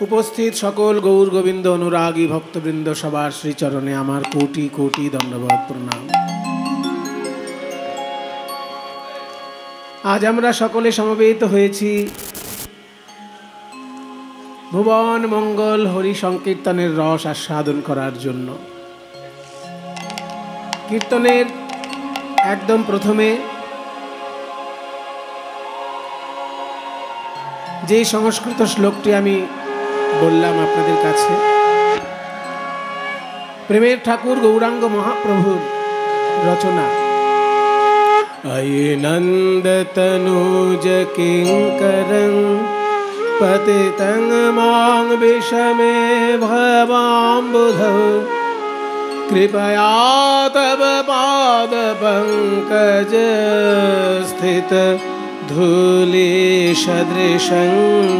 উপস্থিত সকল গৌর গোবিন্দ অনুরাগী ভক্তবৃন্দ সবার শ্রীচরণে আমার কোটি কোটি দণ্ডবত প্রণাম। আজ আমরা সকলে সমবেত হয়েছি ভুবন মঙ্গল হরি সংকীর্তনের রস আস্বাদন করার জন্য। কীর্তনের একদম প্রথমে যে সংস্কৃত শ্লোকটি আমি বললাম আপনাদের কাছে, প্রেমের ঠাকুর গৌরাঙ্গ মহাপ্রভুর রচনা। अये नंदतनुज किंकरं पतितं मां विषमे भवाम्बुधौ कृपया तव पाद पंकज स्थित धूलि सदृशं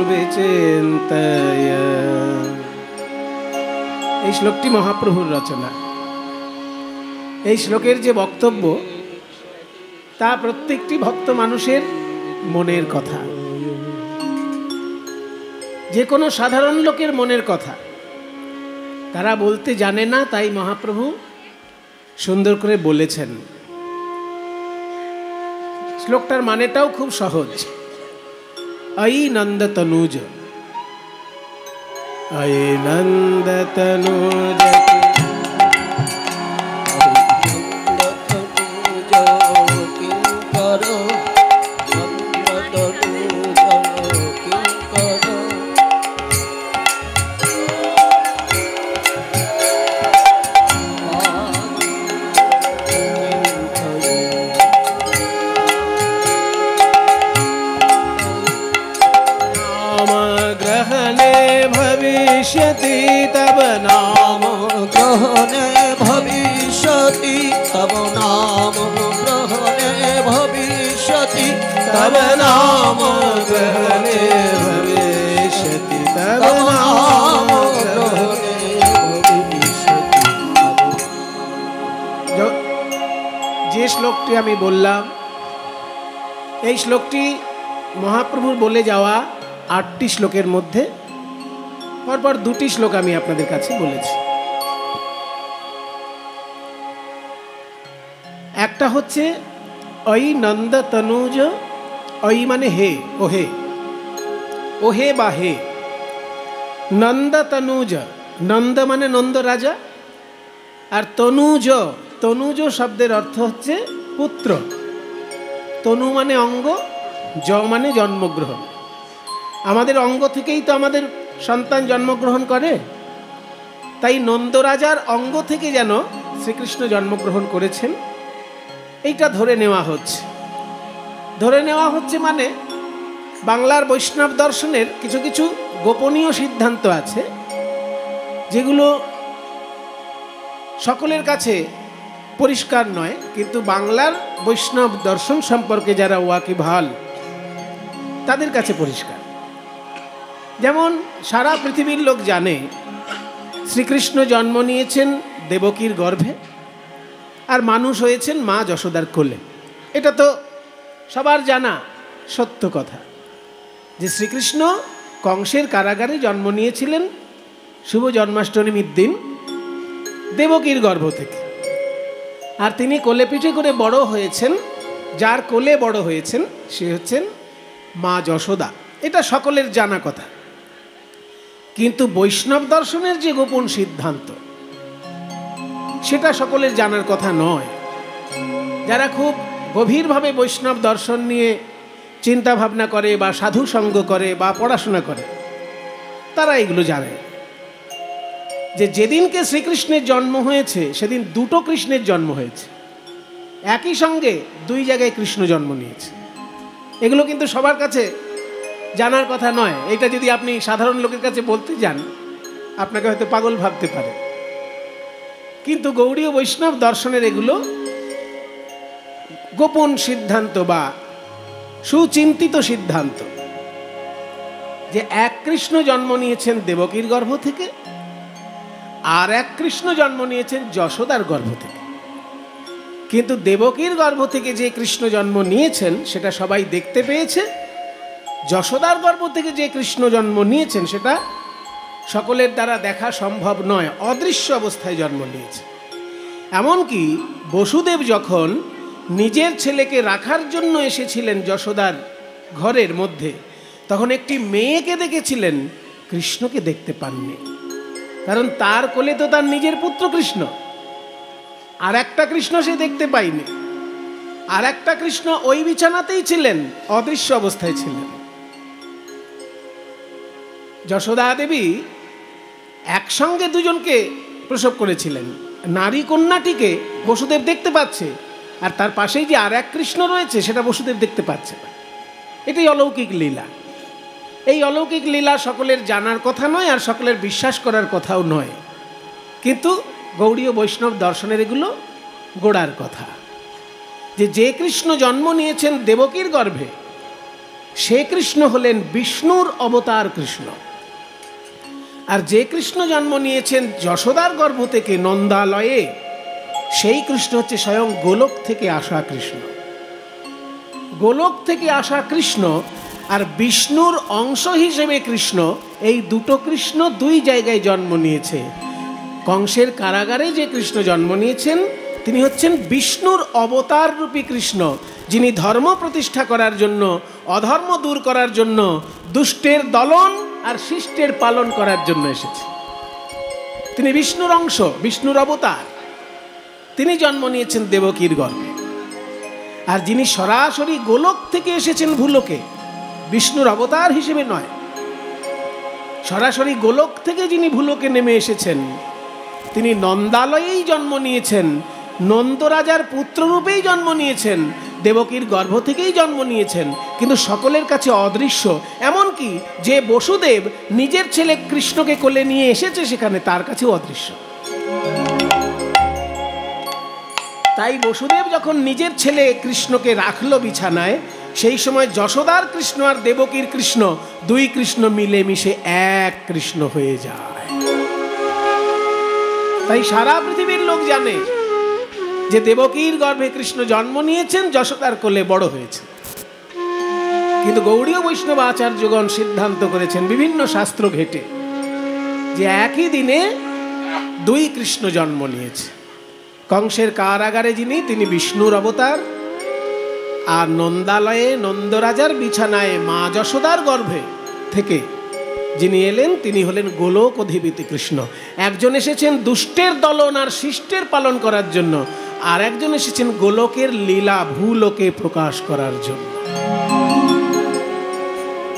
विचिन्तय। এই শ্লোকটি মহাপ্রভুর রচনা। এই শ্লোকের যে বক্তব্য তা প্রত্যেকটি ভক্ত মানুষের মনের কথা, যে কোনো সাধারণ লোকের মনের কথা। তারা বলতে জানে না, তাই মহাপ্রভু সুন্দর করে বলেছেন। শ্লোকটার মানেটাও খুব সহজ। অয়ি নন্দ তনুজ, অয়ি নন্দ তনুজ भविष्यति तब नाम ग्रहणे भविष्यति तब नाम ग्रहणे भविष्यति तब नाम ग्रहणे भविष्यति तब नाम ग्रहणे भविष्यति। যে শ্লোকটি আমি বললাম, এই শ্লোকটি মহাপ্রভুর বলে যাওয়া 8টি শ্লোকের মধ্যে পরপর 2টি শ্লোক আমি আপনাদের কাছে বলেছি। একটা হচ্ছে অয়ি নন্দ তনুজ, অয়ি মানে হে, ওহে, ওহে বা হে। নন্দ তনুজ, নন্দ মানে নন্দ রাজা, আর তনুজ, তনুজ শব্দের অর্থ হচ্ছে পুত্র। তনু মানে অঙ্গ, জ মানে জন্মগ্রহণ। আমাদের অঙ্গ থেকেই তো আমাদের সন্তান জন্মগ্রহণ করে, তাই নন্দরাজার অঙ্গ থেকে যেন শ্রীকৃষ্ণ জন্মগ্রহণ করেছেন এইটা ধরে নেওয়া হচ্ছে। ধরে নেওয়া হচ্ছে মানে বাংলার বৈষ্ণব দর্শনের কিছু কিছু গোপনীয় সিদ্ধান্ত আছে, যেগুলো সকলের কাছে পরিষ্কার নয়, কিন্তু বাংলার বৈষ্ণব দর্শন সম্পর্কে যারা ওয়াকিবহাল তাদের কাছে পরিষ্কার। যেমন সারা পৃথিবীর লোক জানে শ্রীকৃষ্ণ জন্ম নিয়েছেন দেবকীর গর্ভে, আর মানুষ হয়েছেন মা যশোদার কোলে। এটা তো সবার জানা সত্য কথা যে শ্রীকৃষ্ণ কংসের কারাগারে জন্ম নিয়েছিলেন শুভ জন্মাষ্টমীর দিন দেবকীর গর্ভ থেকে, আর তিনি কোলে পিঠে করে বড় হয়েছেন। যার কোলে বড় হয়েছেন সে হচ্ছেন মা যশোদা। এটা সকলের জানা কথা, কিন্তু বৈষ্ণব দর্শনের যে গোপন সিদ্ধান্ত সেটা সকলের জানার কথা নয়। যারা খুব গভীরভাবে বৈষ্ণব দর্শন নিয়ে চিন্তা ভাবনা করে বা সাধু সঙ্গ করে বা পড়াশোনা করে, তারা এগুলো জানে যে যেদিনকে শ্রীকৃষ্ণের জন্ম হয়েছে সেদিন 2টো কৃষ্ণের জন্ম হয়েছে, একই সঙ্গে 2 জায়গায় কৃষ্ণ জন্ম নিয়েছে। এগুলো কিন্তু সবার কাছে জানার কথা নয়। এটা যদি আপনি সাধারণ লোকের কাছে বলতে যান, আপনাকে হয়তো পাগল ভাবতে পারে, কিন্তু গৌড়ীয় বৈষ্ণব দর্শনের এগুলো গোপন সিদ্ধান্ত বা সুচিন্তিত সিদ্ধান্ত যে এক কৃষ্ণ জন্ম নিয়েছেন দেবকীর গর্ভ থেকে, আর এক কৃষ্ণ জন্ম নিয়েছেন যশোদার গর্ভ থেকে। কিন্তু দেবকীর গর্ভ থেকে যে কৃষ্ণ জন্ম নিয়েছেন সেটা সবাই দেখতে পেয়েছে, যশোদার গর্ভ থেকে যে কৃষ্ণ জন্ম নিয়েছেন সেটা সকলের দ্বারা দেখা সম্ভব নয়, অদৃশ্য অবস্থায় জন্ম নিয়েছে। এমনকি বসুদেব যখন নিজের ছেলেকে রাখার জন্য এসেছিলেন যশোদার ঘরের মধ্যে, তখন একটি মেয়েকে দেখেছিলেন, কৃষ্ণকে দেখতে পাননি। কারণ তার কোলে তো তার নিজের পুত্র কৃষ্ণ, আর একটা কৃষ্ণ সে দেখতে পায়নি। আর একটা কৃষ্ণ ওই বিছানাতেই ছিলেন, অদৃশ্য অবস্থায় ছিলেন। যশোদা দেবী একসঙ্গে দুজনকে প্রসব করেছিলেন। নারী কন্যাটিকে বসুদেব দেখতে পাচ্ছে, আর তার পাশেই যে আর এক কৃষ্ণ রয়েছে সেটা বসুদেব দেখতে পাচ্ছে না। এটাই অলৌকিক লীলা। এই অলৌকিক লীলা সকলের জানার কথা নয়, আর সকলের বিশ্বাস করার কথাও নয়, কিন্তু গৌড়ীয় বৈষ্ণব দর্শনের এগুলো গোড়ার কথা। যে কৃষ্ণ জন্ম নিয়েছেন দেবকীর গর্ভে, সে কৃষ্ণ হলেন বিষ্ণুর অবতার কৃষ্ণ। আর যে কৃষ্ণ জন্ম নিয়েছেন যশোদার গর্ভ থেকে নন্দালয়ে, সেই কৃষ্ণ হচ্ছে স্বয়ং গোলক থেকে আসা কৃষ্ণ। গোলক থেকে আসা কৃষ্ণ আর বিষ্ণুর অংশ হিসেবে কৃষ্ণ, এই দুটো কৃষ্ণ দুই জায়গায় জন্ম নিয়েছে। কংসের কারাগারে যে কৃষ্ণ জন্ম নিয়েছেন, তিনি হচ্ছেন বিষ্ণুর অবতার রূপী কৃষ্ণ, যিনি ধর্ম প্রতিষ্ঠা করার জন্য, অধর্ম দূর করার জন্য, দুষ্টের দলন আর শিষ্টের পালন করার জন্য এসেছে। তিনি বিষ্ণুর অংশ, বিষ্ণুর অবতার। তিনি জন্ম নিয়েছেন দেবকীর গর্ভে। আর যিনি সরাসরি গোলক থেকে এসেছেন ভূলোকে, বিষ্ণুর অবতার হিসেবে নয়, সরাসরি গোলক থেকে যিনি ভূলোকে নেমে এসেছেন, তিনি নন্দালয়েই জন্ম নিয়েছেন, নন্দরাজার পুত্ররূপেই জন্ম নিয়েছেন, দেবকীর গর্ভ থেকেই জন্ম নিয়েছেন, কিন্তু সকলের কাছে অদৃশ্য। এমনকি যে বসুদেব নিজের ছেলে কৃষ্ণকে কোলে নিয়ে এসেছে সেখানে, তার কাছেও অদৃশ্য। তাই বসুদেব যখন নিজের ছেলে কৃষ্ণকে রাখলো বিছানায়, সেই সময় যশোদার কৃষ্ণ আর দেবকীর কৃষ্ণ, দুই কৃষ্ণ মিলে মিশে এক কৃষ্ণ হয়ে যায়। তাই সারা পৃথিবীর লোক জানে যে দেবকীর গর্ভে কৃষ্ণ জন্ম নিয়েছেন, যশোদার কোলে বড় হয়েছে। কিন্তু গৌড়ীয় বৈষ্ণব আচার্যগণ সিদ্ধান্ত করেছেন বিভিন্ন শাস্ত্র ঘেটে যে একই দিনে দুই কৃষ্ণ জন্ম নিয়েছে। কংসের কারাগারে যিনি, তিনি বিষ্ণুর অবতার, আর নন্দালয়ে নন্দরাজার বিছানায় মা যশোদার গর্ভে থেকে যিনি এলেন, তিনি হলেন গোলক অধিপতি কৃষ্ণ। একজন এসেছেন দুষ্টের দলন আর শিষ্টের পালন করার জন্য, আর একজন এসেছেন গোলকের লীলা ভূলোকে প্রকাশ করার জন্য।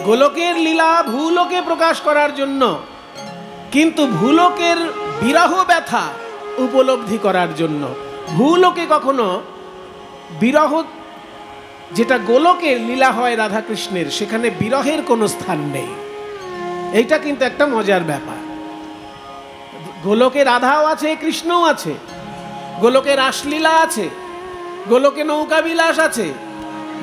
গোলকের লীলা ভূলোকে প্রকাশ করার জন্য, কিন্তু ভূলোকের বিরহ ব্যথা উপলব্ধি করার জন্য। ভূলোকে কখনো বিরহ, যেটা গোলকের লীলা হয় রাধাকৃষ্ণের, সেখানে বিরহের কোনো স্থান নেই। এইটা কিন্তু একটা মজার ব্যাপার। গোলকে রাধাও আছে, কৃষ্ণও আছে, গোলকে রাসলীলা আছে, গোলকে নৌকা বিলাস আছে,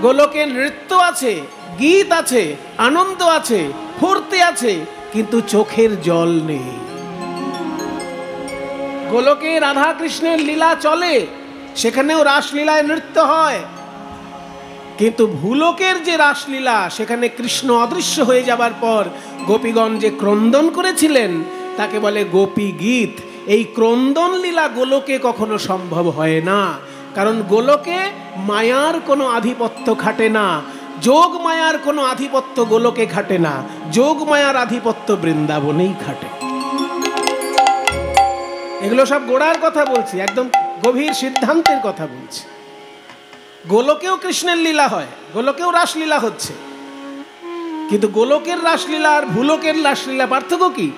গোলকে নৃত্য আছে, গীত আছে, আনন্দ আছে, ফুর্তি আছে, কিন্তু চোখের জল নেই। গোলকে রাধা কৃষ্ণের লীলা চলে, সেখানেও রাসলীলায় নৃত্য হয়, কিন্তু ভূলোকের যে রাসলীলা, সেখানে কৃষ্ণ অদৃশ্য হয়ে যাবার পর গোপীগণ যে ক্রন্দন করেছিলেন, তাকে বলে গোপী গীত। এই ক্রন্দন লীলা গোলকে কখনো সম্ভব হয় না, কারণ গোলকে মায়ার কোনো আধিপত্য খাটে না, যোগ মায়ার কোনো আধিপত্য গোলকে খাটে না, যোগ মায়ার আধিপত্য বৃন্দাবনেই খাটে। এগুলো সব গোড়ার কথা বলছি, একদম গভীর সিদ্ধান্তের কথা বলছি। গোলকেও কৃষ্ণের লীলা হয়, গোলকেও রাসলীলা হচ্ছে, কিন্তু গোলকের রাসলীলা আর ভূলোকের রাসলীলা পার্থক্য কি?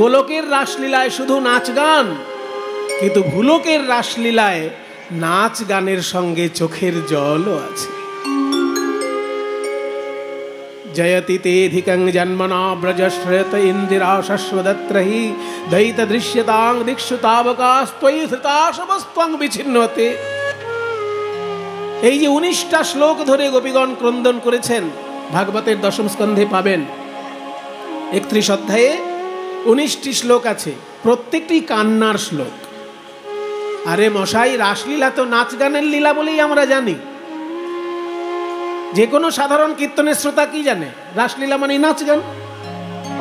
গোলকের রাসলীলায় শুধু নাচ গান, কিন্তু ভূলোকের রাসলীলায় নাচ গানের সঙ্গে চোখের জলও আছে। জয়তি তেধিকং জন্মনা ব্রজশ্রেত ইন্দিরা শশ্বদত্রহি দৈত দৃশ্যতাং দীক্ষুতাবকাস্ত্বয়ি ধৃতাশবস্ত্বং বিচ্ছিন্নতে। এই যে 19টা শ্লোক ধরে গোপীগণ ক্রন্দন করেছেন, ভাগবতের দশম স্কন্ধে পাবেন। 31 অধ্যায়ে 19টি শ্লোক আছে, প্রত্যেকটি কান্নার শ্লোক। আরে মশাই, রাসলীলা তো নাচ গানের লীলা বলেই আমরা জানি। যে কোনো সাধারণ কীর্তনের শ্রোতা কি জানে? রাসলীলা মানে নাচ গান।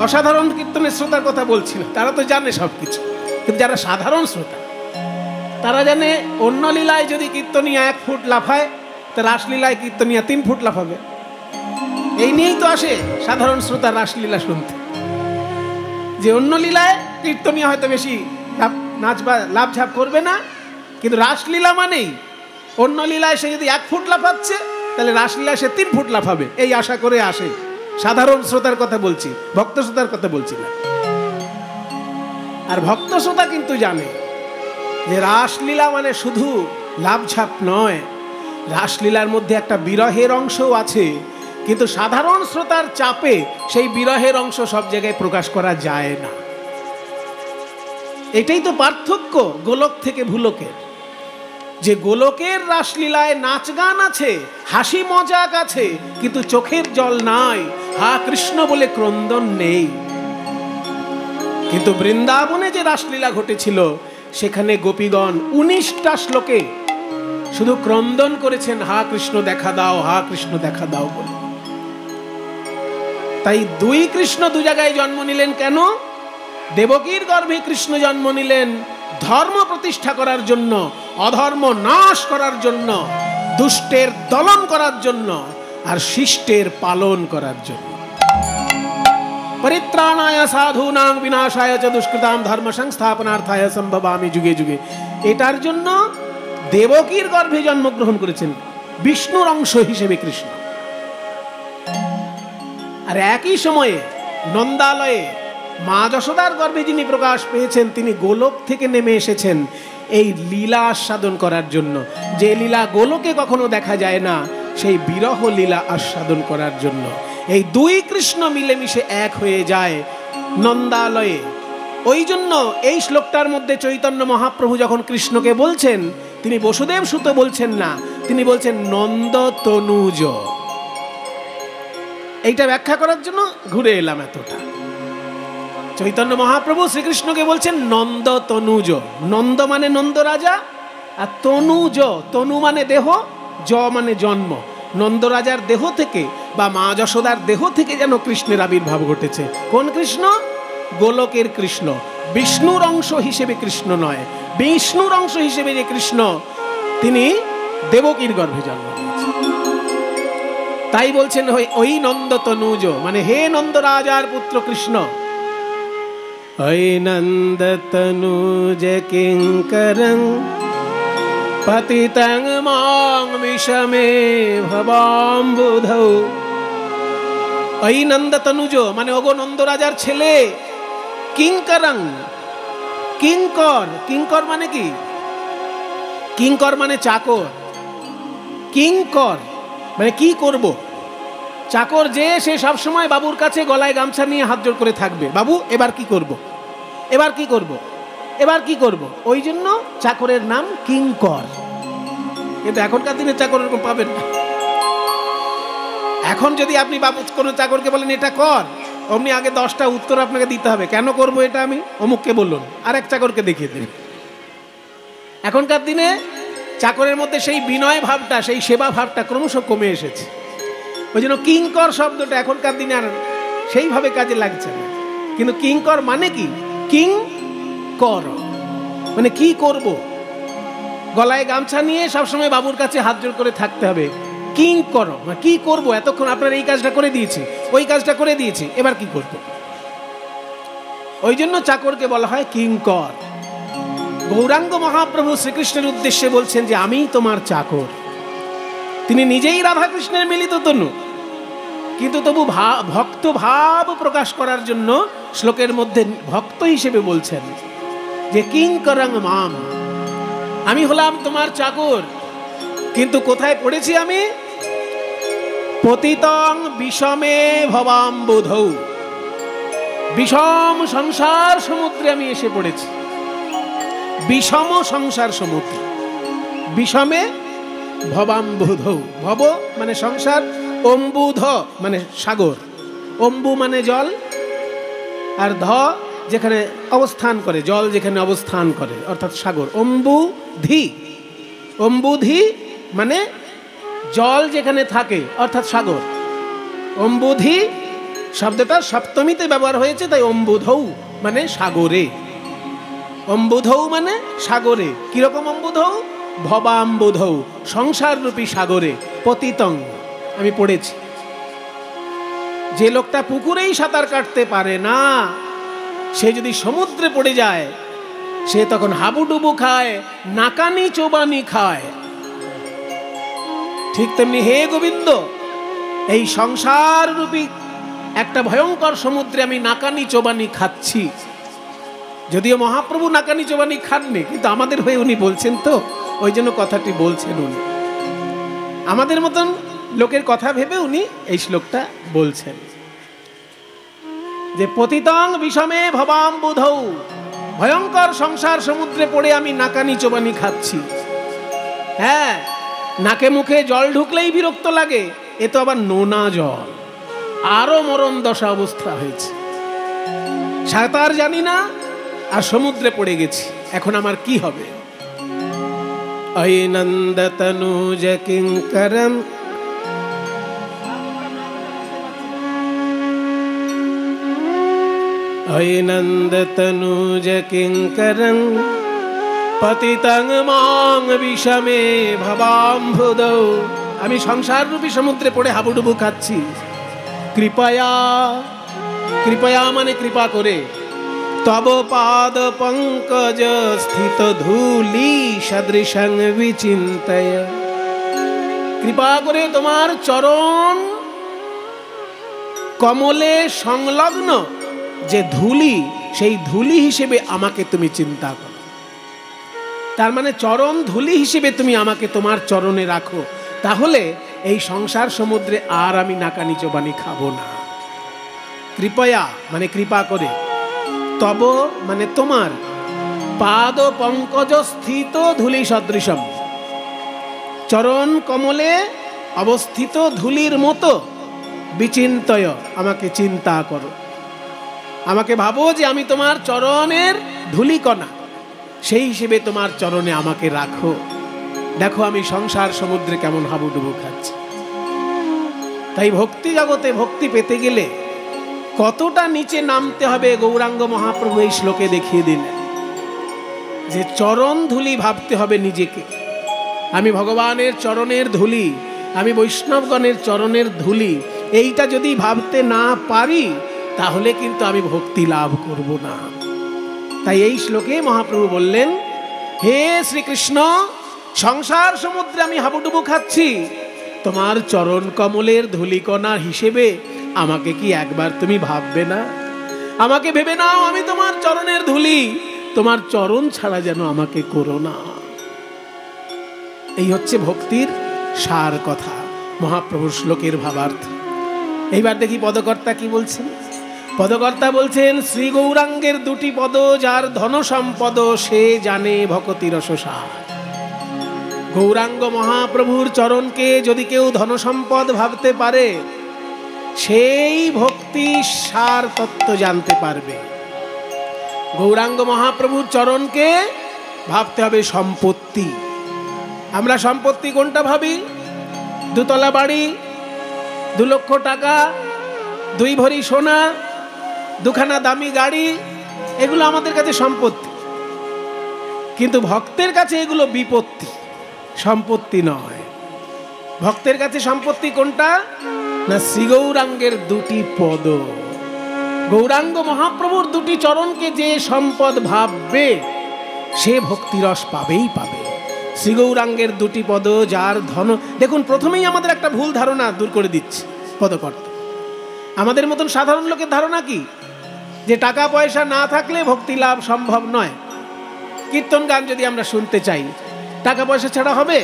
অসাধারণ কীর্তনের শ্রোতার কথা বলছি না, তারা তো জানে সব কিছু, কিন্তু যারা সাধারণ শ্রোতা তারা জানে অন্য লীলায় যদি কীর্তনিয়া 1 ফুট লাফায়, তা রাসলীলায় কীর্তনিয়া 3 ফুট লাফাবে। এই নিয়েই তো আসে সাধারণ শ্রোতা রাসলীলা শুনতে, যে অন্য লীলায় কীর্তনিয়া হয়তো বেশি নাচ বা লাফঝাপ করবে না, কিন্তু রাসলীলা মানেই অন্য লীলায় সে যদি 1 ফুট লাফাচ্ছে, তাহলে রাসলীলায় সে 3 ফুট লাফাবে, এই আশা করে আসে। সাধারণ শ্রোতার কথা বলছি, ভক্ত শ্রোতার কথা বলছি না। আর ভক্ত শ্রোতা কিন্তু জানে যে রাসলীলা মানে শুধু লাফঝাপ নয়, রাসলীলার মধ্যে একটা বিরহের অংশও আছে, কিন্তু সাধারণ শ্রোতার চাপে সেই বিরহের অংশ সব জায়গায় প্রকাশ করা যায় না। এটাই তো পার্থক্য গোলক থেকে ভূলোকের, যে গোলকের রাসলীলায় নাচ গান আছে, হাসি মজাক আছে, কিন্তু চোখের জল নাই, হা কৃষ্ণ বলে ক্রন্দন নেই। কিন্তু বৃন্দাবনে যে রাসলীলা ঘটেছিল, সেখানে গোপীগণ 19টা শ্লোকে শুধু ক্রন্দন করেছেন, হা কৃষ্ণ দেখা দাও, হা কৃষ্ণ দেখা দাও বলে। তাই 2 কৃষ্ণ 2 জায়গায় জন্ম নিলেন কেন? দেবকীর গর্ভে কৃষ্ণ জন্ম নিলেন ধর্ম প্রতিষ্ঠা করার জন্য, অধর্ম নাশ করার জন্য, দুষ্টের দলন করার জন্য, আর শিষ্টের পালন করার জন্য। পরিত্রাণায় সাধূনাং বিনাশায় চ দুষ্কৃতাং ধর্ম সংস্থাপনার্থায় সম্ভবামি যুগে যুগে। এটার জন্য দেবকীর গর্ভে জন্মগ্রহণ করেছেন বিষ্ণুর অংশ হিসেবে কৃষ্ণ। আর একই সময়ে নন্দালয়ে মা যশোদার গর্ভে যিনি প্রকাশ পেয়েছেন, তিনি গোলক থেকে নেমে এসেছেন এই লীলা আস্বাদন করার জন্য। যে লীলা গোলকে কখনো দেখা যায় না, সেই বিরহ লীলা আস্বাদন করার জন্য। এই 2 কৃষ্ণ মিলেমিশে এক হয়ে যায় নন্দালয়ে। ওই জন্য এই শ্লোকটার মধ্যে চৈতন্য মহাপ্রভু যখন কৃষ্ণকে বলছেন, তিনি বসুদেব সুত বলছেন না, তিনি বলছেন নন্দ তনুজ। এইটা ব্যাখ্যা করার জন্য ঘুরে এলাম এতটা। চৈতন্য মহাপ্রভু শ্রীকৃষ্ণকে বলছেন নন্দ তনুজ। নন্দ মানে নন্দ রাজা, আর তনুজ, তনু মানে দেহ, জ মানে জন্ম। নন্দ রাজার দেহ থেকে বা মা যশোদার দেহ থেকে যেন কৃষ্ণের আবির্ভাব ঘটেছে। কোন কৃষ্ণ? গোলকের কৃষ্ণ। বিষ্ণুর অংশ হিসেবে কৃষ্ণ নয়, বিষ্ণুর অংশ হিসেবে যে কৃষ্ণ, তিনি দেবকীর গর্ভে জন্ম নিয়েছেন। তাই বলছেন ওই নন্দ তনুজ, মানে হে নন্দ রাজার পুত্র কৃষ্ণ। ওই নন্দ তনুজ কিঙ্করং পতিতং মাং বিষমে ভবাম্বুধৌ। ওই নন্দ তনুজ মানে ওগো নন্দ রাজার ছেলে। কিঙ্করং, কিঙ্কর, কিঙ্কর মানে কি? কিঙ্কর মানে চাকর। কিঙ্কর মানে কি করব। চাকর যে সে সবসময় বাবুর কাছে গলায় গামছা নিয়ে হাত জোড় করে থাকবে, বাবু এবার কি করব, এবার কি করব, এবার কি করব। ওই জন্য চাকরের নাম কিঙ্কর। কিন্তু এখনকার দিনে চাকর এরকম পাবেন না। এখন যদি আপনি বাবু কোনো চাকরকে বলেন এটা কর, অমনি আগে 10টা উত্তর আপনাকে দিতে হবে। কেন করব এটা আমি? অমুককে বলুন, আর এক চাকরকে দেখিয়ে দেবেন। এখনকার দিনে চাকরের মধ্যে সেই বিনয় ভাবটা, সেই সেবা ভাবটা ক্রমশ কমে এসেছে। ওই জন্য কিঙ্কর শব্দটা এখনকার দিনে আর সেইভাবে কাজে লাগছে না। কিন্তু কিঙ্কর মানে কি? কিং কর মানে কি করব। গলায় গামছা নিয়ে সবসময় বাবুর কাছে হাত জোড় করে থাকতে হবে। কিং কর মানে কি করব, এতক্ষণ আপনার এই কাজটা করে দিয়েছি, ওই কাজটা করে দিয়েছি, এবার কি করব। ওই জন্য চাকরকে বলা হয় কিঙ্কর। গৌরাঙ্গ মহাপ্রভু শ্রীকৃষ্ণের উদ্দেশ্যে বলছেন যে আমি তোমার চাকর। তিনি নিজেই রাধাকৃষ্ণের মিলিত তনু, কিন্তু তবু ভক্ত ভাব প্রকাশ করার জন্য শ্লোকের মধ্যে ভক্ত হিসেবে বলছেন যে কিঙ্করং মাম, আমি হলাম তোমার চাকর। কিন্তু কোথায় পড়েছি আমি? পতিতং বিষমে ভবাম্বুধৌ, বিষম সংসার সমুদ্রে আমি এসে পড়েছি। বিষম সংসার সমুদ্র, বিষমে ভবাম্বুধৌ, ভব মানে সংসার, অম্বুধ মানে সাগর, অম্বু মানে জল, আর ধ যেখানে অবস্থান করে, জল যেখানে অবস্থান করে অর্থাৎ সাগর। অম্বুধি, অম্বুধি মানে জল যেখানে থাকে অর্থাৎ সাগর। অম্বুধি শব্দটা সপ্তমীতে ব্যবহার হয়েছে, তাই অম্বুধৌ মানে সাগরে। অম্বুধৌ মানে সাগরে। কিরকম অম্বুধৌ? ভবাম্বুধৌ, সংসার রূপী সাগরে। পতিতং, আমি পড়েছি, যে লোকটা পুকুরেই সাঁতার কাটতে পারে না, সে যদি সমুদ্রে পড়ে যায়, সে তখন হাবুডুবু খায়, নাকানি চোবানি খায়। ঠিক তেমনি হে গোবিন্দ, এই সংসার রূপী একটা ভয়ঙ্কর সমুদ্রে আমি নাকানি চোবানি খাচ্ছি। যদিও মহাপ্রভু নাকানি চোবানি খাননি, কিন্তু আমাদের হয়ে উনি বলছেন, তো ওই জন্য কথাটি বলছেন উনি। আমাদের মতন লোকের কথা ভেবে উনি এই শ্লোকটা বলছেন যে পতিতং বিষমে ভবাম্বুধৌ, ভয়ঙ্কর সংসার সমুদ্রে পড়ে আমি নাকানি চোবানি খাচ্ছি। হ্যাঁ, নাকে মুখে জল ঢুকলেই বিরক্ত লাগে, এ তো আবার নোনা জল, আরো মরণ দশা অবস্থা হয়েছে। সাঁতার জানি না আর সমুদ্রে পড়ে গেছি, এখন আমার কি হবে? ঐনন্দতনুজ কিঙ্করম ঐনন্দতনুজ কিঙ্করং পতিতং মাং বিষমে ভবাম্বুধৌ, আমি সংসার রূপী সমুদ্রে পড়ে হাবুডুবু খাচ্ছি। কৃপয়া, কৃপয়া মানে কৃপা করে, তব পাদ পঙ্কজ স্থিত ধূলি সদৃশং বিচিন্তয়, কৃপা করে তোমার চরণ কমলে সংলগ্ন যে ধূলি, সেই ধূলি হিসেবে আমাকে তুমি চিন্তা করো। তার মানে চরণ ধূলি হিসেবে তুমি আমাকে তোমার চরণে রাখো, তাহলে এই সংসার সমুদ্রে আর আমি নাকানি চোবানি খাবো না। কৃপয়া মানে কৃপা করে, তব মানে তোমার, পাদ পঙ্কজ স্থিত ধূলি সদৃশম, চরণ কমলে অবস্থিত ধূলির মতো, বিচিন্তয় আমাকে চিন্তা করো, আমাকে ভাবো যে আমি তোমার চরণের ধূলিকণা, সেই হিসেবে তোমার চরণে আমাকে রাখো। দেখো আমি সংসার সমুদ্রে কেমন হাবুডুবু খাচ্ছি। তাই ভক্তি জগতে ভক্তি পেতে গেলে কতটা নিচে নামতে হবে গৌরাঙ্গ মহাপ্রভু এই শ্লোকে দেখিয়ে দিলেন, যে চরণ ধূলি ভাবতে হবে নিজেকে। আমি ভগবানের চরণের ধূলি, আমি বৈষ্ণবগণের চরণের ধূলি, এইটা যদি ভাবতে না পারি তাহলে কিন্তু আমি ভক্তি লাভ করব না। তাই এই শ্লোকে মহাপ্রভু বললেন, হে শ্রীকৃষ্ণ, সংসার সমুদ্রে আমি হাবুডুবু খাচ্ছি, তোমার চরণ কমলের ধূলিকণা হিসেবে আমাকে কি একবার তুমি ভাববে না? আমাকে ভেবে নাও আমি তোমার চরণের ধূলি, তোমার চরণ ছাড়া যেন আমাকে করো না। এই হচ্ছে ভক্তির সার কথা, মহাপ্রভুর শ্লোকের ভাবার্থ। এইবার দেখি পদকর্তা কি বলছেন। পদকর্তা বলছেন, শ্রী গৌরাঙ্গের দুটি পদ যার ধন সম্পদ, সে জানে ভক্তি রসসার। গৌরাঙ্গ মহাপ্রভুর চরণকে যদি কেউ ধন সম্পদ ভাবতে পারে, সেই ভক্তি সার তত্ত্ব জানতে পারবে। গৌরাঙ্গ মহাপ্রভুর চরণকে ভাবতে হবে সম্পত্তি। আমরা সম্পত্তি কোনটা ভাবি? দুতলা বাড়ি, 2 লক্ষ টাকা, 2 ভরি সোনা, 2খানা দামি গাড়ি, এগুলো আমাদের কাছে সম্পত্তি। কিন্তু ভক্তের কাছে এগুলো বিপত্তি, সম্পত্তি নয়। ভক্তের কাছে সম্পত্তি কোনটা? না, শ্রী গৌরাঙ্গের দুটি পদ। গৌরাঙ্গ মহাপ্রভুর দুটি চরণকে যে সম্পদ ভাববে, সে ভক্তিরস পাবেই পাবে। শ্রী গৌরাঙ্গের দুটি পদ যার ধন। দেখুন, প্রথমেই আমাদের একটা ভুল ধারণা দূর করে দিচ্ছে পদকর্তা। আমাদের মতন সাধারণ লোকের ধারণা কি? যে টাকা পয়সা না থাকলে ভক্তি লাভ সম্ভব নয়। কীর্তন গান যদি আমরা শুনতে চাই, টাকা পয়সা ছাড়া হবে?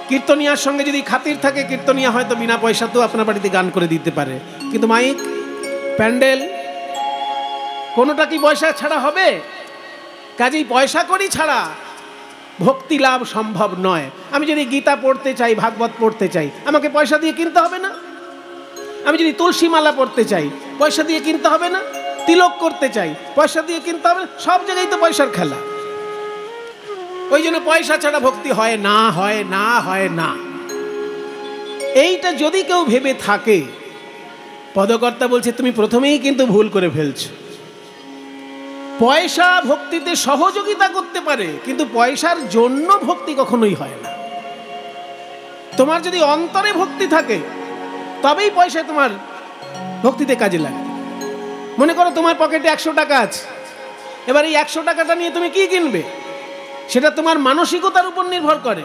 কীর্তনিয়ার সঙ্গে যদি খাতির থাকে, কীর্তনিয়া হয়তো বিনা পয়সা তো আপনার বাড়িতে গান করে দিতে পারে, কিন্তু মাইক, প্যান্ডেল, কোনোটা কি পয়সা ছাড়া হবে? কাজেই পয়সা করি ছাড়া ভক্তি লাভ সম্ভব নয়। আমি যদি গীতা পড়তে চাই, ভাগবত পড়তে চাই, আমাকে পয়সা দিয়ে কিনতে হবে না? আমি যদি তুলসী মালা পড়তে চাই, পয়সা দিয়ে কিনতে হবে না? তিলক করতে চাই, পয়সা দিয়ে কিনতে হবে? সব জায়গায় তো পয়সার খেলা। ওই জন্য পয়সা ছাড়া ভক্তি হয় না, হয় না, হয় না। এইটা যদি কেউ ভেবে থাকে, পদকর্তা বলছে তুমি প্রথমেই কিন্তু ভুল করে ফেলছো। পয়সা ভক্তিতে সহযোগিতা করতে পারে, কিন্তু পয়সার জন্য ভক্তি কখনোই হয় না। তোমার যদি অন্তরে ভক্তি থাকে তবেই পয়সা তোমার ভক্তিতে কাজে লাগে। মনে করো তোমার পকেটে 100 টাকা আছে, এবার এই 100 টাকাটা নিয়ে তুমি কি কিনবে সেটা তোমার মানসিকতার উপর নির্ভর করে।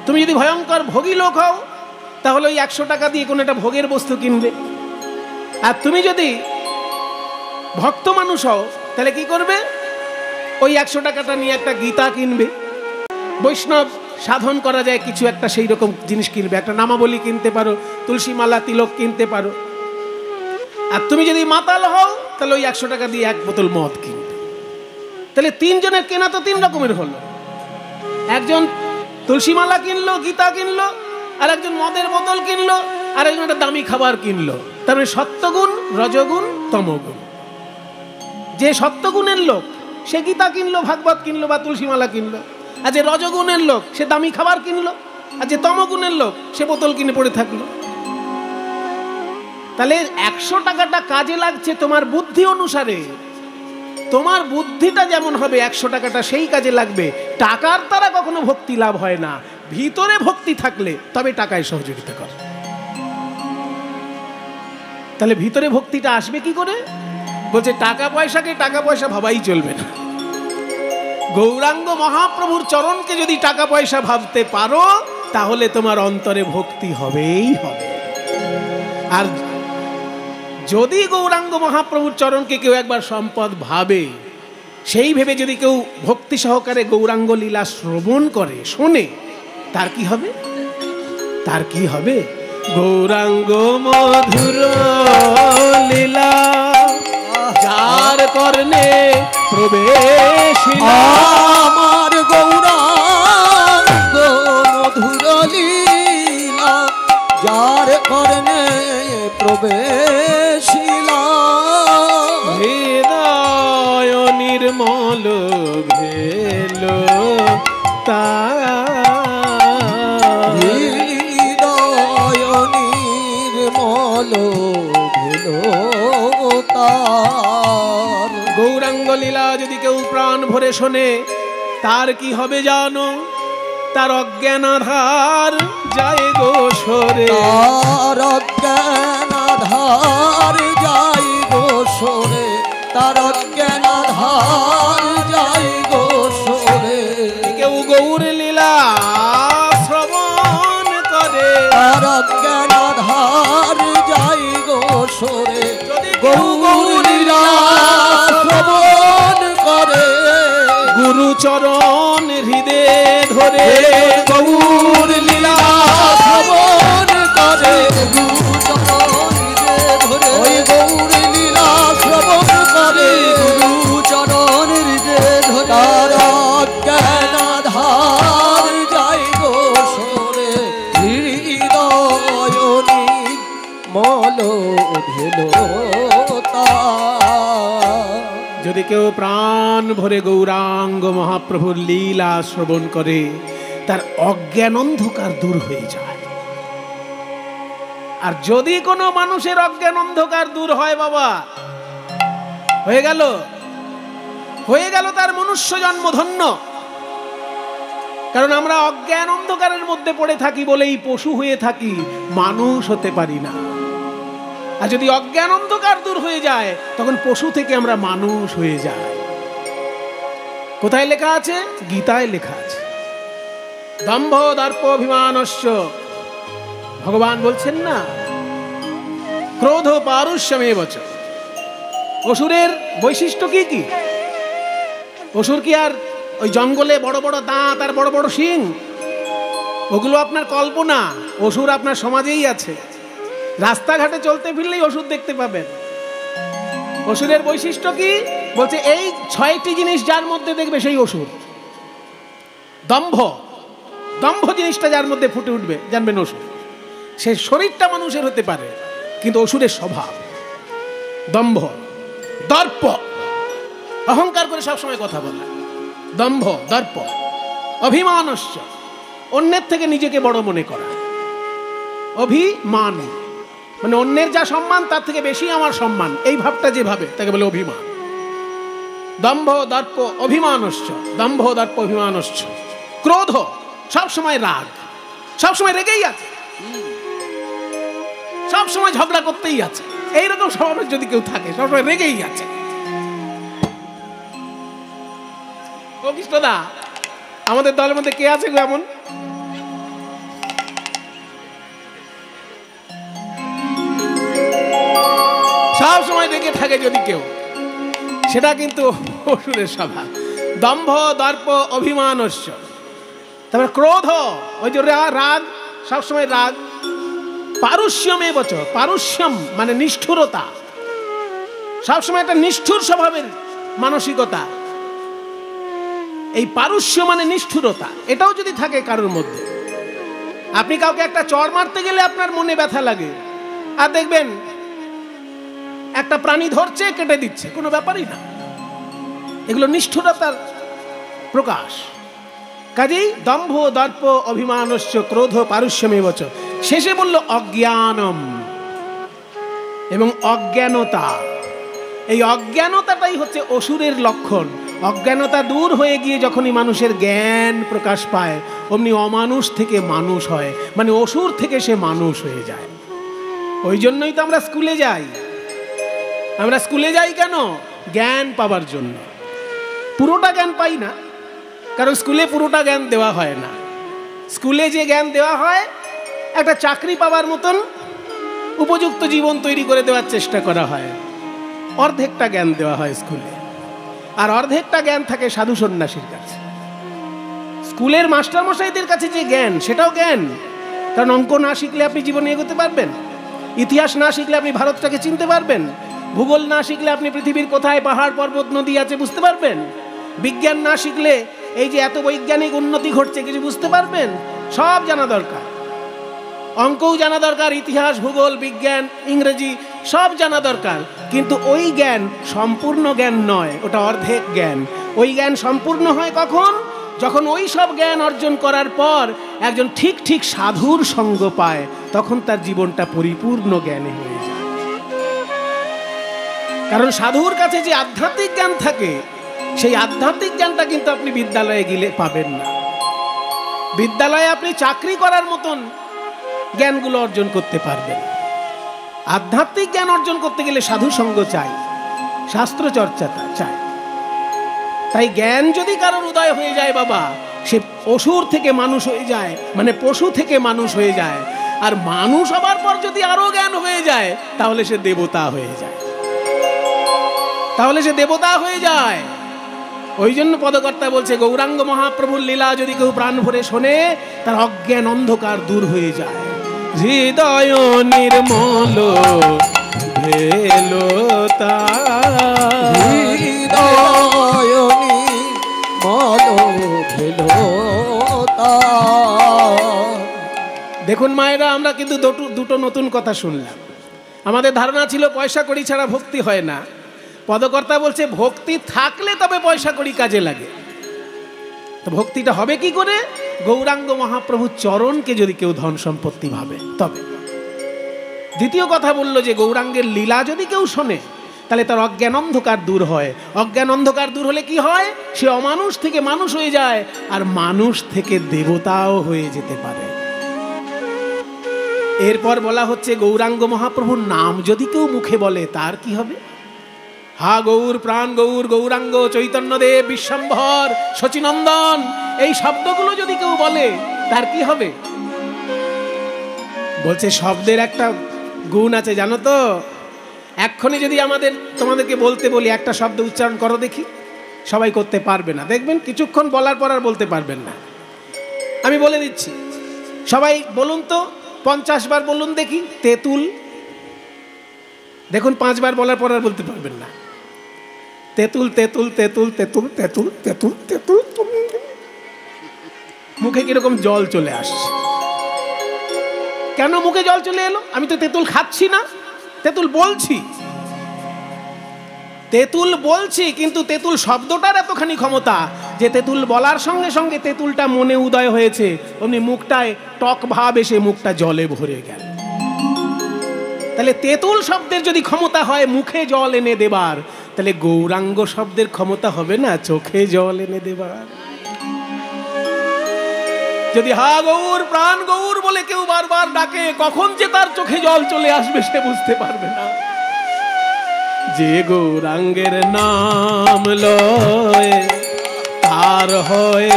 তুমি যদি ভয়ঙ্কর ভোগী লোক হও তাহলে ওই 100 টাকা দিয়ে কোনো একটা ভোগের বস্তু কিনবে। আর তুমি যদি ভক্ত মানুষ হও তাহলে কি করবে, ওই 100 টাকাটা নিয়ে একটা গীতা কিনবে, বৈষ্ণব সাধন করা যায় কিছু একটা সেই রকম জিনিস কিনবে, একটা নামাবলী কিনতে পারো, তুলসী মালা তিলক কিনতে পারো। আর তুমি যদি মাতাল হও তাহলে ওই 100 টাকা দিয়ে 1 বোতল মদ কিনবে। তাহলে 3 জনের কেনা তো 3 রকমের হলো। একজন তুলসী মালা কিনলো, গীতা কিনলো, আর একজন মদের বোতল কিনলো, আর একজন একটা দামি খাবার কিনলো। তার মানে সত্যগুণ, রজগুণ, তমগুণ। যে সত্যগুণের লোক সে গীতা কিনলো, ভাগবত কিনলো বা তুলসী মালা কিনলো, আর যে রজগুণের লোক সে দামি খাবার কিনলো, আর যে তমগুণের লোক সে বোতল কিনে পড়ে থাকলো। তাহলে 100 টাকাটা কাজে লাগছে তোমার বুদ্ধি অনুসারে। তোমার বুদ্ধিটা যেমন হবে 100 টাকাটা সেই কাজে লাগবে। টাকার দ্বারা কখনো ভক্তি লাভ হয় না, ভিতরে ভক্তি থাকলে তবে টাকায় সহযোগিতা করে। তাহলে ভিতরে ভক্তিটা আসবে কি করে? বলছে টাকা পয়সাকে টাকা পয়সা ভাবাই চলবে না। গৌরাঙ্গ মহাপ্রভুর চরণকে যদি টাকা পয়সা ভাবতে পারো তাহলে তোমার অন্তরে ভক্তি হবেই হবে। আর যদি গৌরাঙ্গ মহাপ্রভুর চরণকে কেউ একবার সম্পদ ভাবে, সেই ভেবে যদি কেউ ভক্তি সহকারে গৌরাঙ্গ লীলা শ্রবণ করে, শোনে, তার কি হবে? তার কি হবে? গৌরাঙ্গ মধুর লীলা যার কর্ণে প্রবেশ, আমার গৌরাঙ্গ মধুর লীলা যার কর্ণে প্রবেশিলা, হৃদয় নির্মল ভেল তার, হৃদয় নির্মল ভেল তার। গৌরাঙ্গ লীলা যদি কেউ প্রাণ ভরে শোনে তার কি হবে জানো? তার অজ্ঞান আধার যায় গো সরে, তার অজ্ঞান আধার যাই গো সরে, তার অজ্ঞান আধার যাই গো সরে। কেউ গৌর লীলা শ্রবণ করে, তার অজ্ঞান আধার যাই গো সরে, গৌর লীলা শ্রবণ করে। গুরু চরণ হৃদে ধরে গৌর লীলা শ্রবণ করে, গুরু চরণ হৃদে ধরে। ওই গৌর লীলা শ্রবণ করে, গুরু চরণ হৃদে ধরে। তার অজ্ঞান আধার যাই গো সরে, হৃদয় নির্মল ভেল তার। যদি কেউ প্রাণ ভরে গৌরাঙ্গ মহাপ্রভুর লীলা শ্রবণ করে তার অজ্ঞান অন্ধকার দূর হয়ে যায়। আর যদি কোনো মানুষের অজ্ঞান অন্ধকার দূর হয় বাবা, হয়ে গেল তার মনুষ্য জন্ম ধন্য। কারণ আমরা অজ্ঞান অন্ধকারের মধ্যে পড়ে থাকি বলেই পশু হয়ে থাকি, মানুষ হতে পারি না। আর যদি অজ্ঞান অন্ধকার দূর হয়ে যায় তখন পশু থেকে আমরা মানুষ হয়ে যাই। কোথায় লেখা আছে? গীতায় লেখা আছে, দম্ভ দর্প অভিমানস্য। ভগবান বলছেন না, ক্রোধ পারুষ্যমেব চ। অসুরের বৈশিষ্ট্য কি কি? অসুর কি আর ওই জঙ্গলে বড় বড় দাঁত আর বড় বড় শিং? ওগুলো আপনার কল্পনা। অসুর আপনার সমাজেই আছে। রাস্তাঘাটে চলতে ফিরলেই অসুর দেখতে পাবেন। অসুরের বৈশিষ্ট্য কি? বলছে এই 6টি জিনিস যার মধ্যে দেখবে সেই অসুর। দম্ভ, দম্ভ জিনিসটা যার মধ্যে ফুটে উঠবে জানবেন অসুর। সে শরীরটা মানুষের হতে পারে কিন্তু অসুরের স্বভাব দম্ভ। দর্প, অহংকার করে সবসময় কথা বলা, দম্ভ দর্প। অভিমানস্য, অন্যের থেকে নিজেকে বড় মনে করা, অভিমান। মানে অন্যের যা সম্মান তার থেকে বেশি আমার সম্মান, এই ভাবটা যে ভাবে তাকে বলে অভিমান। দম্ভ দর্প অভিমানশ্চ, দম্ভ দর্প অভিমানশ্চ। ক্রোধ, সবসময় রাগ, সবসময় রেগেই আছে, সবসময় ঝগড়া করতেই আছে, এইরকম স্বভাবের যদি কেউ থাকে, সবসময় রেগেই আছে। ও কৃষ্ণদা, আমাদের দলের মধ্যে কে আছে গো এমন? সব সময় রেগে থাকে যদি কেউ, সেটা কিন্তু অসুরের স্বভাব। দম্ভ দর্প অভিমানস্য। তারপরে ক্রোধ, ওই যে রাগ, সবসময় রাগ। পারুষ্যমে বচ, পারুষ্যম মানে নিষ্ঠুরতা, সবসময় একটা নিষ্ঠুর স্বভাবের মানসিকতা। এই পারুষ্য মানে নিষ্ঠুরতা, এটাও যদি থাকে কারোর মধ্যে, আপনি কাউকে একটা চড় মারতে গেলে আপনার মনে ব্যথা লাগে, আর দেখবেন একটা প্রাণী ধরছে কেটে দিচ্ছে, কোনো ব্যাপারই না। এগুলো নিষ্ঠুরতার প্রকাশ। কাজেই দম্ভ দর্প অভিমানস্য ক্রোধ পারুষ্যমে বচ। শেষে বলল অজ্ঞানম, এবং অজ্ঞানতা। এই অজ্ঞানতাটাই হচ্ছে অসুরের লক্ষণ। অজ্ঞানতা দূর হয়ে গিয়ে যখনই মানুষের জ্ঞান প্রকাশ পায়, অমনি অমানুষ থেকে মানুষ হয়, মানে অসুর থেকে সে মানুষ হয়ে যায়। ওই জন্যই তো আমরা স্কুলে যাই। আমরা স্কুলে যাই কেন? জ্ঞান পাবার জন্য। পুরোটা জ্ঞান পাই না, কারণ স্কুলে পুরোটা জ্ঞান দেওয়া হয় না। স্কুলে যে জ্ঞান দেওয়া হয়, একটা চাকরি পাবার মতন উপযুক্ত জীবন তৈরি করে দেওয়ার চেষ্টা করা হয়। অর্ধেকটা জ্ঞান দেওয়া হয় স্কুলে, আর অর্ধেকটা জ্ঞান থাকে সাধু সন্ন্যাসীর কাছে। স্কুলের মাস্টারমশাইদের কাছে যে জ্ঞান, সেটাও জ্ঞান, কারণ অঙ্ক না শিখলে আপনি জীবনে এগোতে পারবেন, ইতিহাস না শিখলে আপনি ভারতটাকে চিনতে পারবেন, ভূগোল না শিখলে আপনি পৃথিবীর কোথায় পাহাড় পর্বত নদী আছে বুঝতে পারবেন, বিজ্ঞান না শিখলে এই যে এত বৈজ্ঞানিক উন্নতি ঘটছে কিছু বুঝতে পারবেন। সব জানা দরকার, অঙ্কও জানা দরকার, ইতিহাস ভূগোল বিজ্ঞান ইংরেজি সব জানা দরকার। কিন্তু ওই জ্ঞান সম্পূর্ণ জ্ঞান নয়, ওটা অর্ধেক জ্ঞান। ওই জ্ঞান সম্পূর্ণ হয় কখন? যখন ওই সব জ্ঞান অর্জন করার পর একজন ঠিক ঠিক সাধুর সঙ্গ পায়, তখন তার জীবনটা পরিপূর্ণ জ্ঞানে হয়ে যায়। কারণ সাধুর কাছে যে আধ্যাত্মিক জ্ঞান থাকে, সেই আধ্যাত্মিক জ্ঞানটা কিন্তু আপনি বিদ্যালয়ে গেলে পাবেন না। বিদ্যালয়ে আপনি চাকরি করার মতন জ্ঞানগুলো অর্জন করতে পারবেন। আধ্যাত্মিক জ্ঞান অর্জন করতে গেলে সাধু সঙ্গ চাই, শাস্ত্র চর্চা চাই। তাই জ্ঞান যদি কারোর উদয় হয়ে যায় বাবা, সে অসুর থেকে মানুষ হয়ে যায়, মানে পশু থেকে মানুষ হয়ে যায়। আর মানুষ হবার পর যদি আরো জ্ঞান হয়ে যায়, তাহলে সে দেবতা হয়ে যায়, তাহলে সে দেবতা হয়ে যায়। ওই জন্য পদকর্তা বলছে, গৌরাঙ্গ মহাপ্রভুর লীলা যদি কেউ প্রাণ ভরে শোনে, তার অজ্ঞান অন্ধকার দূর হয়ে যায়। হৃদয় নির্মল ভেলো তার, হৃদয় নির্মল ভেলো তার। দেখুন মায়েরা, আমরা কিন্তু দুটো নতুন কথা শুনলাম। আমাদের ধারণা ছিল পয়সা কড়ি ছাড়া ভক্তি হয় না। পদকর্তা বলছে ভক্তি থাকলে তবে পয়সা কড়ি কাজে লাগে। তো ভক্তিটা হবে কি করে? গৌরাঙ্গ মহাপ্রভুর চরণকে যদি কেউ ধন সম্পত্তি ভাবে তবে। দ্বিতীয় কথা বললো যে গৌরাঙ্গের লীলা যদি কেউ শোনে, তাহলে তার অজ্ঞান অন্ধকার দূর হয়। অজ্ঞান অন্ধকার দূর হলে কি হয়? সে অমানুষ থেকে মানুষ হয়ে যায়, আর মানুষ থেকে দেবতাও হয়ে যেতে পারে। এরপর বলা হচ্ছে গৌরাঙ্গ মহাপ্রভুর নাম যদি কেউ মুখে বলে, তার কি হবে? হা গৌর, প্রাণ গৌর, গৌরাঙ্গ, চৈতন্যদেব, বিশ্বম্ভর, শচীনন্দন, এই শব্দগুলো যদি কেউ বলে, তার কি হবে? বলছে শব্দের একটা গুণ আছে জানো তো। এক্ষুনি যদি তোমাদেরকে বলতে বলি একটা শব্দ উচ্চারণ করো দেখি, সবাই করতে পারবে না। দেখবেন কিছুক্ষণ বলার পর আর বলতে পারবেন না। আমি বলে দিচ্ছি, সবাই বলুন তো, 50 বার বলুন দেখি। তেঁতুল। দেখুন 5 বার বলার পর আর বলতে পারবেন না। তেঁতুল, তেঁতুল, তেঁতুল, তেঁতুল, তেঁতুল, তেঁতুল, তেঁতুল। মুখে কিরকম জল চলে আসছে। কেন মুখে জল চলে এলো? আমি তো তেঁতুল খাচ্ছি না, তেঁতুল বলছি। তেঁতুল বলছি, কিন্তু তেঁতুল শব্দটার এতখানি ক্ষমতা যে তেঁতুল বলার সঙ্গে সঙ্গে তেঁতুলটা মনে উদয় হয়েছে, অমনি মুখটায় টক ভাব এসে মুখটা জলে ভরে গেল। তাহলে তেঁতুল শব্দের যদি ক্ষমতা হয় মুখে জল এনে দেবার, তাহলে গৌরাঙ্গ শব্দের ক্ষমতা হবে না চোখে জল এনে দেবার? যদি হা গৌর প্রাণ গৌর বলে কেউ বারবার ডাকে, কখন যে তার চোখে জল চলে আসবে সে বুঝতে পারবে না। যে গৌরাঙ্গের নাম লয় তার হয়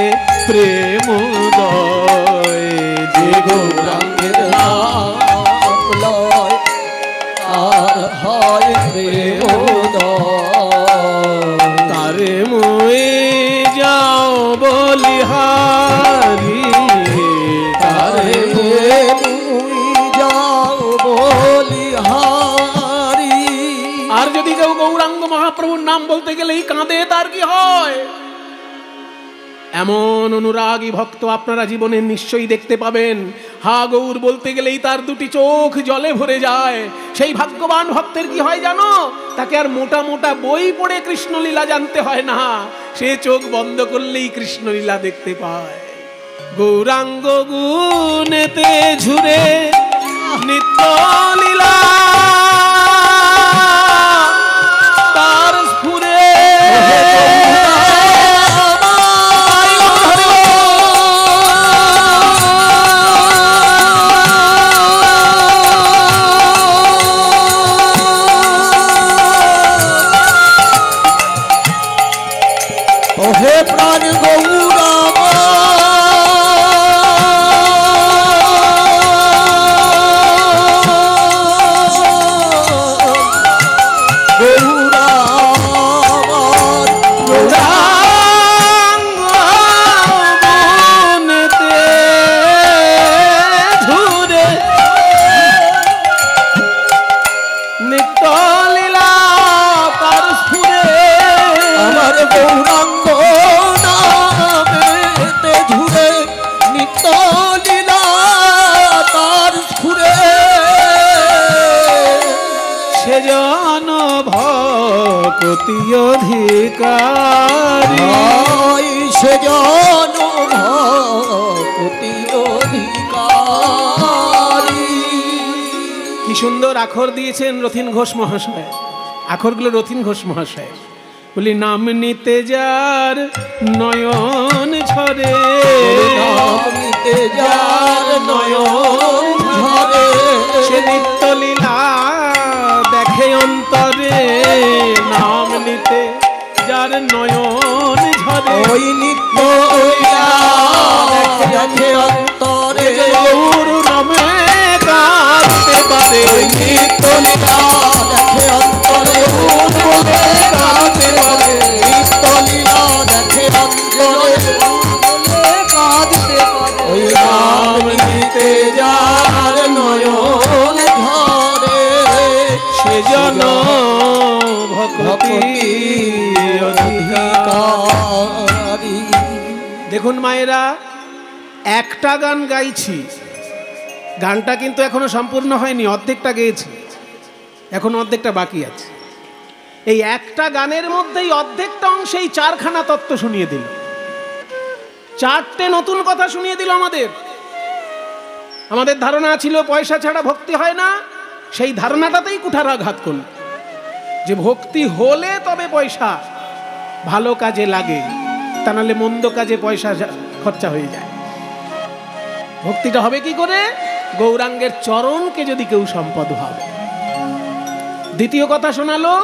প্রেম উদয়। যে গৌরাঙ্গের নাম লয় আর হয় প্রেম উদয়। তারে মুই যাও বলিহারি, তারে মুই যাও বলিহারি। আর যদি কেউ গৌরাঙ্গ মহাপ্রভুর নাম বলতে গেলেই কাঁদে, তার কি হয়? এমন অনুরাগী ভক্ত আপনারা জীবনে নিশ্চয়ই দেখতে পাবেন, হা গৌর বলতে গেলেই তার দুটি চোখ জলে ভরে যায়। সেই ভাগ্যবান ভক্তের কি হয় জানো? তাকে আর মোটা মোটা বই পড়ে কৃষ্ণলীলা জানতে হয় না, সে চোখ বন্ধ করলেই কৃষ্ণলীলা দেখতে পায়। গৌরাঙ্গ গুণেতে ঝুরে নিত্য লীলা তার স্ফুরে। ওহে প্রাণ গৌরাঙ্গ ভক্তি অধিকারী, সেজন ভক্তি অধিকারী। কি সুন্দর আখর দিয়েছেন রথীন ঘোষ মহাশয়। আখরগুলো রথীন ঘোষ মহাশয়। বলি নাম নিতে যার নয়ন ঝরে, নাম নিতে যার নয়ন ঝরে, সে নিত্য লীলা দেখে অন্তরে। নাম নিতে যার নয়ন ঝরে, ওই নিত্য লীলা দেখে অন্তরে। গৌর নামে কাঁদতে পারে, ওই নিত্য লীলা দেখে অন্তরে বলে কাঁদতে পারে। নিত্য লীলা দেখে অন্তরে বলে কাঁদতে পারে। ওই নাম নিতে যার নয়ন ঝরে, সেজন ভক্তি অধিকারী। দেখুন মায়েরা, একটা গান গাইছি, গানটা কিন্তু এখনো সম্পূর্ণ হয়নি, অর্ধেকটা গেয়েছি, এখন অর্ধেকটা বাকি আছে। এই একটা গানের মধ্যেই অর্ধেকটা অংশেই চারখানা তত্ত্ব শুনিয়ে দিল, চারটে নতুন কথা শুনিয়ে দিল। আমাদের ধারণা ছিল পয়সা ছাড়া ভক্তি হয় না, সেই ধারণাটাতেই কুঠারাঘাত করল, যে ভক্তি হলে তবে পয়সা ভালো কাজে লাগে, তা নাহলে মন্দ কাজে পয়সা খরচা হয়ে যায়। ভক্তিটা হবে কি করে? গৌরাঙ্গের চরণকে যদি কেউ সম্পদ ভাবে। দ্বিতীয় কথা শোনালো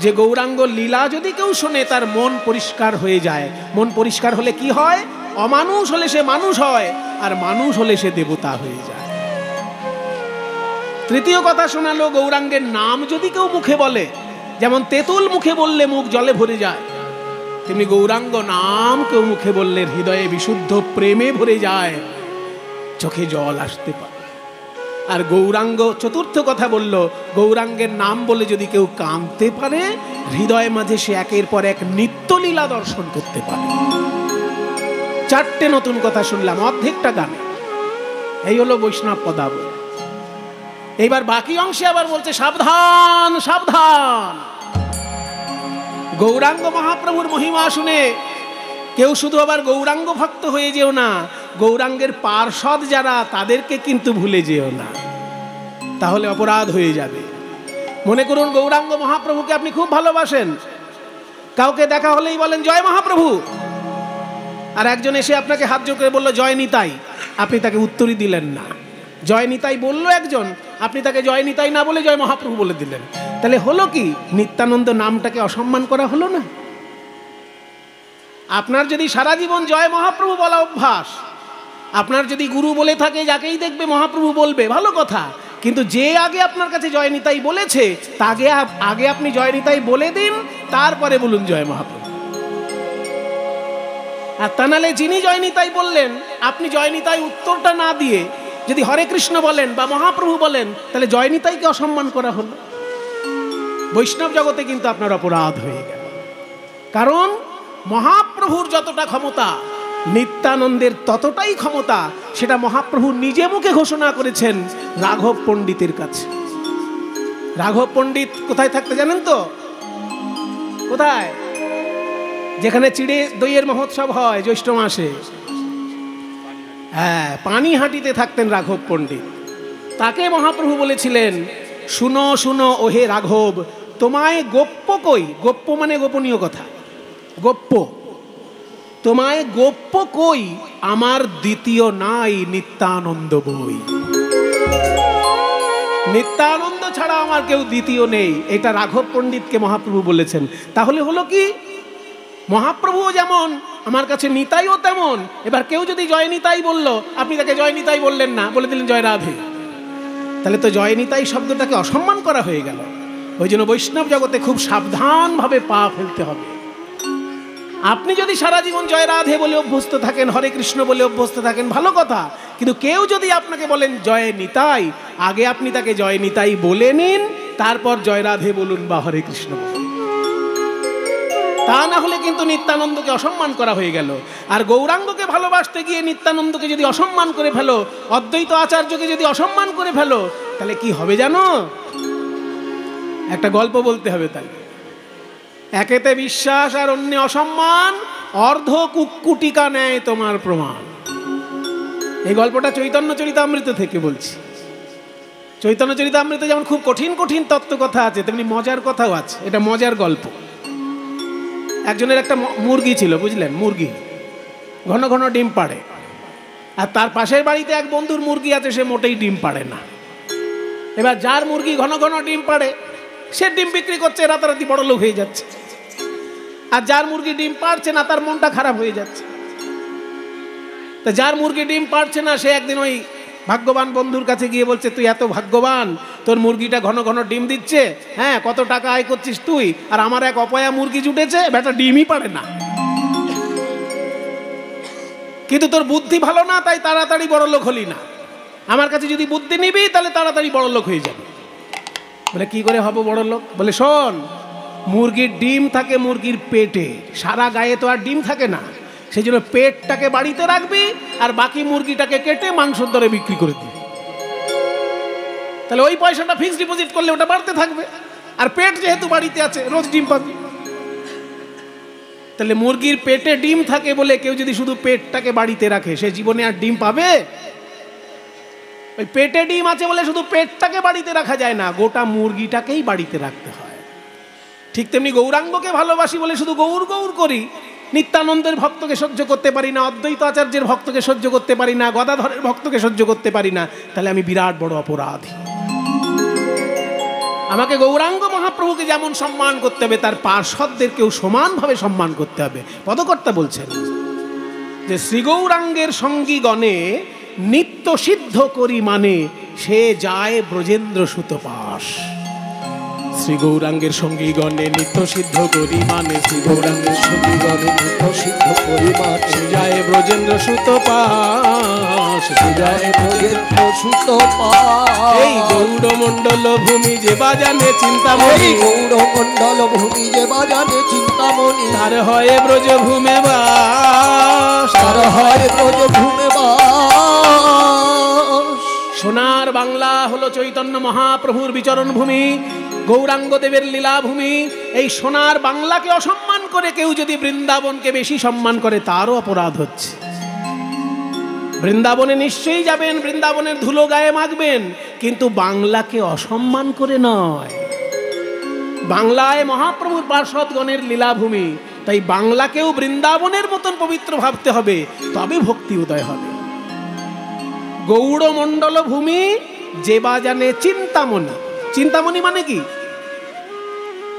যে গৌরাঙ্গ লীলা যদি কেউ শোনে তার মন পরিষ্কার হয়ে যায়। মন পরিষ্কার হলে কি হয়? অমানুষ হলে সে মানুষ হয়, আর মানুষ হলে সে দেবতা হয়ে যায়। তৃতীয় কথা শোনালো গৌরাঙ্গের নাম যদি কেউ মুখে বলে, যেমন তেঁতুল মুখে বললে মুখ জলে ভরে যায়, তেমনি গৌরাঙ্গ নাম কেউ মুখে বললে হৃদয়ে বিশুদ্ধ প্রেমে ভরে যায়, চোখে জল আসতে পারে। আর গৌরাঙ্গ চতুর্থ কথা বলল, গৌরাঙ্গের নাম বলে যদি কেউ কাঁদতে পারে, হৃদয় মাঝে সে একের পর এক নিত্যলীলা দর্শন করতে পারে। চারটে নতুন কথা শুনলাম অর্ধেকটা গানে। এই হলো বৈষ্ণব পদাবলী। এইবার বাকি অংশে আবার বলছে সাবধান সাবধান। গৌরাঙ্গ মহাপ্রভুর মহিমা শুনে কেউ শুধু আবার গৌরাঙ্গ ভক্ত হয়ে যেও না, গৌরাঙ্গের পার্ষদ যারা তাদেরকে কিন্তু ভুলে যেও না। তাহলে অপরাধ হয়ে যাবে। মনে করুন গৌরাঙ্গ মহাপ্রভুকে আপনি খুব ভালোবাসেন, কাউকে দেখা হলেই বলেন জয় মহাপ্রভু, আর একজন এসে আপনাকে হাত জোড় করে বলল জয় নিতাই, আপনি তাকে উত্তরই দিলেন না। জয় নিতাই বলল একজন, আপনি তাকে জয় নিতাই না বলে জয় মহাপ্রভু বলে দিলেন। তাহলে হলো কি? নিত্যানন্দ নামটাকে অসম্মান করা হলো না? আপনার যদি সারা জীবন জয় মহাপ্রভু বলা অভ্যাস, আপনার যদি গুরু বলে থাকে যাকেই দেখবে মহাপ্রভু বলবে, ভালো কথা, কিন্তু যে আগে আপনার কাছে জয় নিতাই বলেছে তাকে আগে আপনি জয় নিতাই বলে দিন, তারপরে বলুন জয় মহাপ্রভু। আর তা নাহলে যিনি জয় নিতাই বললেন আপনি জয় নিতাই উত্তরটা না দিয়ে যদি হরে কৃষ্ণ বলেন বা মহাপ্রভু বলেন, তাহলে জয় নিতাইকে অসম্মান করা হলো। বৈষ্ণব জগতে কিন্তু আপনার অপরাধ হয়ে গেল। কারণ মহাপ্রভুর যতটা ক্ষমতা, নিত্যানন্দের ততটাই ক্ষমতা, সেটা মহাপ্রভু নিজে মুখে ঘোষণা করেছেন রাঘব পণ্ডিতের কাছে। রাঘব পণ্ডিত কোথায় থাকতে জানেন তো? কোথায়? যেখানে চিড়ে দইয়ের মহোৎসব হয় জ্যৈষ্ঠ মাসে, হ্যাঁ, পানিহাটিতে থাকতেন রাঘব পণ্ডিত। তাকে মহাপ্রভু বলেছিলেন, শুনো শুনো ওহে রাঘব, তোমায় গোপ্য কই, গোপ্য মানে গোপনীয় কথা, গোপ্য, তোমায় গোপ্য কই, আমার দ্বিতীয় নাই নিত্যানন্দ বই। নিত্যানন্দ ছাড়া আমার কেউ দ্বিতীয় নেই, এটা রাঘব পণ্ডিতকে মহাপ্রভু বলেছেন। তাহলে হলো কি? মহাপ্রভুও যেমন আমার কাছে নিতাইও তেমন। এবার কেউ যদি জয় নিতাই বলল, আপনি তাকে জয় নিতাই বললেন না, বলে দিলেন জয় রাধে, তাহলে তো জয় নিতাই শব্দটাকে অসম্মান করা হয়ে গেল। ওই জন্য বৈষ্ণব জগতে খুব সাবধানভাবে পা ফেলতে হবে। আপনি যদি সারা জীবন জয় রাধে বলে অভ্যস্ত থাকেন, হরে কৃষ্ণ বলে অভ্যস্ত থাকেন, ভালো কথা, কিন্তু কেউ যদি আপনাকে বলেন জয় নিতাই, আগে আপনি তাকে জয় নিতাই বলে নিন, তারপর জয় রাধে বলুন বা হরে কৃষ্ণ বলুন। তা না হলে কিন্তু নিত্যানন্দকে অসম্মান করা হয়ে গেল। আর গৌরাঙ্গকে ভালোবাসতে গিয়ে নিত্যানন্দকে যদি অসম্মান করে ফেলো, অদ্বৈত আচার্যকে যদি অসম্মান করে ফেলো, তাহলে কি হবে জানো? একটা গল্প বলতে হবে। তাই একেতে বিশ্বাস আর অন্য অসম্মান, অর্ধ কুক্কুটিকা নেয় তোমার প্রমাণ। এই গল্পটা চৈতন্য চরিতামৃত থেকে বলছি। চৈতন্য চরিতামৃত যেমন খুব কঠিন কঠিন তত্ত্ব কথা আছে, তেমনি মজার কথাও আছে। এটা মজার গল্প। একজনের একটা মুরগি ছিল, বুঝলেন, মুরগি ঘন ঘন ডিম পাড়ে। আর তার পাশের বাড়িতে এক বন্ধুর মুরগি আছে, সে মোটেই ডিম পাড়ে না। এবার যার মুরগি ঘন ঘন ডিম পাড়ে, সে ডিম বিক্রি করছে, রাতারাতি বড় লোক হয়ে যাচ্ছে। আর যার মুরগি ডিম পাড়ছে না, তার মনটা খারাপ হয়ে যাচ্ছে। তা যার মুরগি ডিম পাড়ছে না, সে একদিন ওই ভাগ্যবান বন্ধুর কাছে গিয়ে বলছে, তুই এত ভাগ্যবান, তোর মুরগিটা ঘন ঘন ডিম দিচ্ছে, হ্যাঁ, কত টাকা আয় করছিস তুই, আর আমার এক অপয়া মুরগি জুটেছে, বেটা ডিমই পারে না, কিন্তু তোর বুদ্ধি ভালো না, তাই তাড়াতাড়ি বড় লোক হলি না। আমার কাছে যদি বুদ্ধি নিবি তাহলে তাড়াতাড়ি বড় লোক হয়ে যাবে। বলে কি করে হব বড় লোক? বলে শোন, মুরগির ডিম থাকে মুরগির পেটে, সারা গায়ে তো আর ডিম থাকে না, সেই জন্য পেটটাকে বাড়িতে রাখবি আর বাকি মুরগিটাকে কেটে মাংসের দরে বিক্রি করে দিবি। তাহলে ওই পয়সাটা ফিক্সড ডিপোজিট করলে ওটা বাড়তে থাকবে, আর পেট যেহেতু বাড়িতে আছে রোজ ডিম পাবি। তাহলে মুরগির পেটে ডিম থাকে বলে কেউ যদি শুধু পেটটাকে বাড়িতে রাখে, সে জীবনে আর ডিম পাবে? ওই পেটে ডিম আছে বলে শুধু পেটটাকে বাড়িতে রাখা যায় না, গোটা মুরগিটাকেই বাড়িতে রাখতে হয়। ঠিক তেমনি গৌরাঙ্গকে ভালোবাসি বলে শুধু গৌর গৌর করি, নিত্যানন্দের ভক্তকে সহ্য করতে পারি না, অদ্বৈত আচার্যের ভক্তকে সহ্য করতে পারি না, গদাধরের ভক্তকে সহ্য করতে পারি না, তাহলে আমি বিরাট বড় অপরাধী। আমাকে গৌরাঙ্গ মহাপ্রভুকে যেমন সম্মান করতে হবে, তার পার্ষদদেরকেও সমানভাবে সম্মান করতে হবে। পদকর্তা বলছেন যে শ্রী গৌরাঙ্গের সঙ্গী গণে নিত্য সিদ্ধ করি মানে, সে যায় ব্রজেন্দ্র সুত পাশ। শ্রী গৌরাঙ্গের সঙ্গী গণে নিত্য সিদ্ধ করি মানে, শ্রী গৌরাঙ্গের সঙ্গী গণে নিত্য সিদ্ধ করি মানে, সে যায় ব্রজেন্দ্র সুত পাশ, সে যায় ব্রজেন্দ্র সুত পাশ। এই গৌড়মণ্ডল ভূমি যে বাজানে চিন্তামণি, গৌড়মণ্ডল ভূমি যে বাজানে চিন্তামণি, তার হয় ব্রজ ভূমে বাস, তার হয় ব্রজ ভূমে বাস। সোনার বাংলা হলো চৈতন্য মহাপ্রভুর বিচরণ ভূমি, গৌরাঙ্গ দেবের লীলাভূমি। এই সোনার বাংলাকে অসম্মান করে কেউ যদি বৃন্দাবনকে বেশি সম্মান করে, তারও অপরাধ হচ্ছে। বৃন্দাবনে নিশ্চয়ই যাবেন, বৃন্দাবনের ধুলো গায়ে মাখবেন, কিন্তু বাংলাকে অসম্মান করে নয়। বাংলায় মহাপ্রভুর পার্ষদগণের লীলাভূমি, তাই বাংলাকেও বৃন্দাবনের মতন পবিত্র ভাবতে হবে, তবে ভক্তি উদয় হবে। গৌড়মণ্ডল ভূমি যে বা জানে চিন্তামণি। চিন্তামণি মানে কি?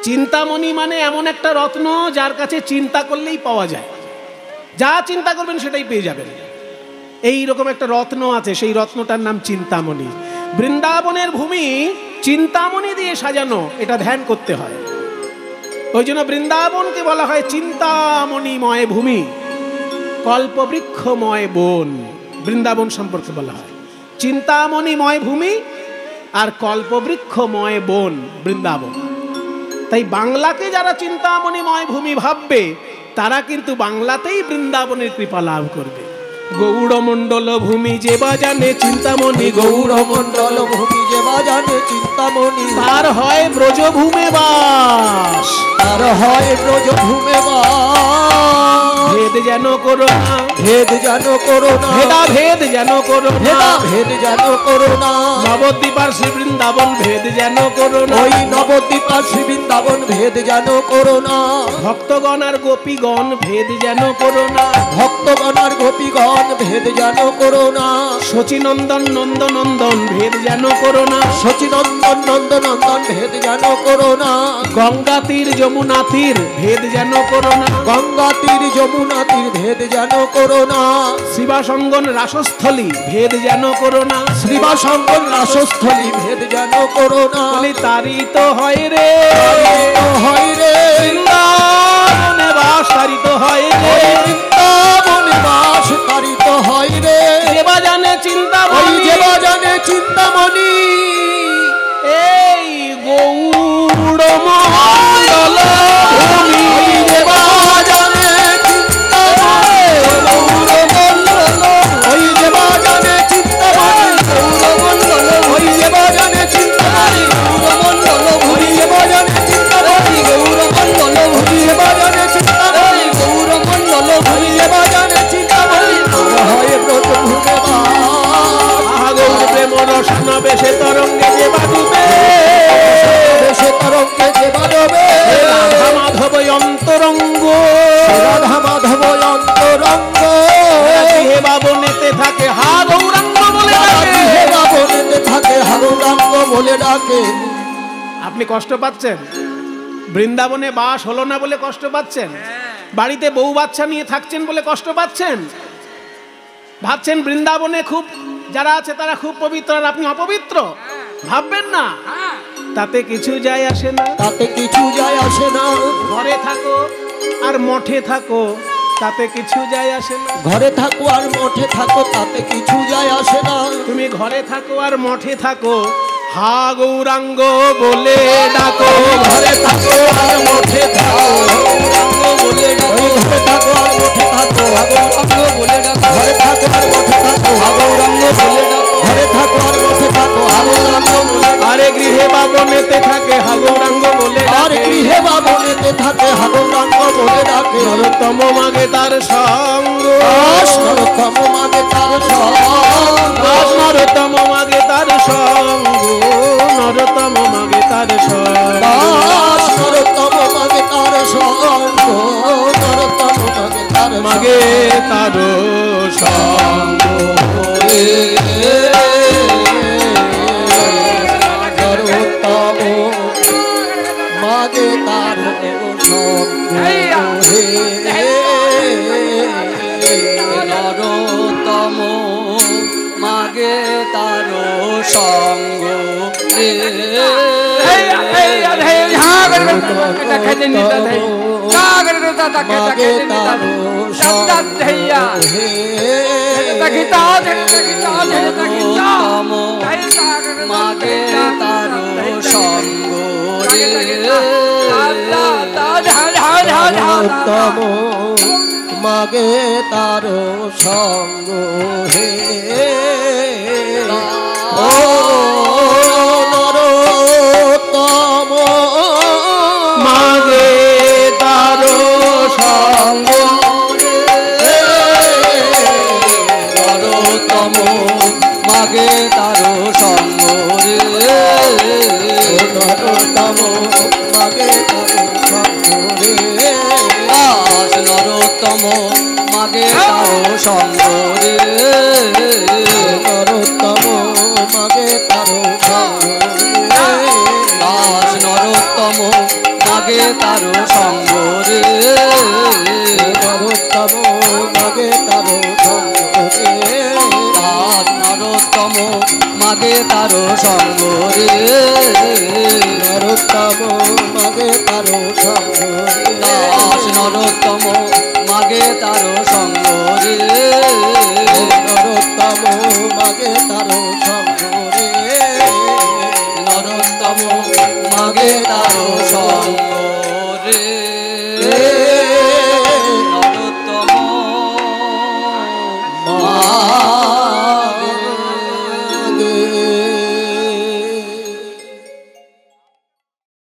চিন্তামণি মানে এমন একটা রত্ন যার কাছে চিন্তা করলেই পাওয়া যায়, যা চিন্তা করবেন সেটাই পেয়ে যাবেন। এই রকম একটা রত্ন আছে, সেই রত্নটার নাম চিন্তামণি। বৃন্দাবনের ভূমি চিন্তামণি দিয়ে সাজানো, এটা ধ্যান করতে হয়। ওই জন্য বৃন্দাবনকে বলা হয় চিন্তামণিময় ভূমি, কল্পবৃক্ষময় বন। বৃন্দাবন সম্পর্কে বলা হয় চিন্তামণিময় ভূমি আর কল্পবৃক্ষময় বন বৃন্দাবন। তাই বাংলাকে যারা চিন্তামণিময় ভূমি ভাববে, তারা কিন্তু বাংলাতেই বৃন্দাবনের কৃপা লাভ করবে। গৌড়মণ্ডল ভূমি যে বা জানে চিন্তামণি, গৌড়মণ্ডল ভূমি যে বা জানে চিন্তামণি, তার হয় ব্রজভূমে বাস, তার হয় ব্রজভূমে বাস। ভেদ যেন করো না, ভেদ যেন করো না, ভেদা ভেদ যেন করো না, ভেদা ভেদ যেন করো না। নবদ্বীপার শ্রী বৃন্দাবন ভেদ যেন করো না, ওই নবদ্বীপার শ্রী বৃন্দাবন ভেদ যেন করো না। ভক্তগণ আর গোপীগণ ভেদ যেন করো না, ভক্তগণ আর গোপীগণ ভেদ যেন করো না। শচীনন্দন নন্দনন্দন ভেদ যেন করো না, শচীনন্দন নন্দনন্দন ভেদ যেন করো না। গঙ্গা তীর যমুনা তীর ভেদ যেন করো না, গঙ্গা তীর যমুনা তীর ভেদ যেন করো না। শিবাসঙ্গন রাসস্থলী ভেদ যেন করো না, শ্রীবাসঙ্গন রাসস্থলী ভেদ যেন করো না। বলি তারি তো হয় রে, হয় রে বৃন্দাবনে বাস তারিত হয় রে, বৃন্দাবনে বাস তারিত হয় রে। যে বা জানে চিন্তামণি, যে বা জানে চিন্তামণি, এই গৌড়মণ্ডল ভূমি যে বা জানে চিন্তামণি, ওই যে বা জানে চিন্তামণি, ওই যে বা জানে চিন্তামণি, ওই যে বা জানে চিন্তামণি, ওই যে বা জানে চিন্তামণি, ওই যে বা জানে চিন্তামণি, হয় ব্রজভূমে বাস। গৌর প্রেম রসন বেশে তরঙ্গে যে বাজুবে, বেশে তরঙ্গে যে বাজবে, রাধা মাধব অন্তরঙ্গ, রাধা মাধব অন্তরঙ্গ, হে বাবনেতে থাকে হা গৌরাঙ্গ বলে ডাকে। হে বাবনেতে থাকে হা গৌরাঙ্গ বলে ডাকে। আপনি কষ্ট পাচ্ছেন? বৃন্দাবনে বাস হলো না বলে কষ্ট পাচ্ছেন? বাড়িতে বউ বাচ্চা নিয়ে থাকছেন বলে কষ্ট পাচ্ছেন? ভাবছেন বৃন্দাবনে খুব যারা আছে তারা খুব পবিত্র আর আপনি অপবিত্র? ভাববেন না, তাতে কিছু যায় আসে না। তাতে কিছু যায় আসে না। ঘরে থাকো আর মঠে থাকো, তাতে কিছু যায় আসে না। ঘরে থাকো আর মঠে থাকো, তাতে কিছু যায় আসে না। তুমি ঘরে থাকো আর মঠে থাকো, হা গৌরাঙ্গ বলে ডাকো। ঘরে থাকো আর মঠে থাকো, গৌরাঙ্গ বলে ডাকো। ঘরে থাকো আর মঠে থাকো, গৌরাঙ্গ বলে ডাকো। ঘরে থাকো আর মঠে থাকো, গৌরাঙ্গ বলে ডাকো। ঘরে থাকো আর মঠে থাকো, গৌরাঙ্গ বলে ডাকো। আরে গৃহে বাবনেতে থাকে হা গৌরাঙ্গ বলে আর ডাকে। গৃহে বাবনেতে থাকে হা গৌরাঙ্গ বলে ডাকে। নরোত্তম মাগে তার সঙ্গ, নরোত্তম মাগে তার সঙ্গ, নরোত্তম মাগে তার সঙ্গ, নরোত্তম মাগে তার সঙ্গ, নরোত্তম মাগে তার সঙ্গ, নরোত্তম মাগে তার মাগে তার সঙ্গ। নরোত্তম মাগে তার সঙ্গ, নরোত্তম মাগে তার সঙ্গ। মাগে তার সঙ্গ নরোত্তম মাগে তার সঙ্গ হে। ও নরোত্তম মাগে তার সঙ্গ, নরোত্তম মাগে তার সঙ্গ। মাগে তারো সঙ্গ রে নরোত্তম মাগে তারো দাস নরোত্তম মাগে তারো সঙ্গ রে নরোত্তম মাগে তারো দাস নরোত্তম মাগে তারো সঙ্গ রে নরোত্তম মাগে তারো দাস নরোত্তম মাগে তারো সঙ্গ রে নরোত্তম মাগে তারো নরোত্তম মাগে তারো সঙ্গ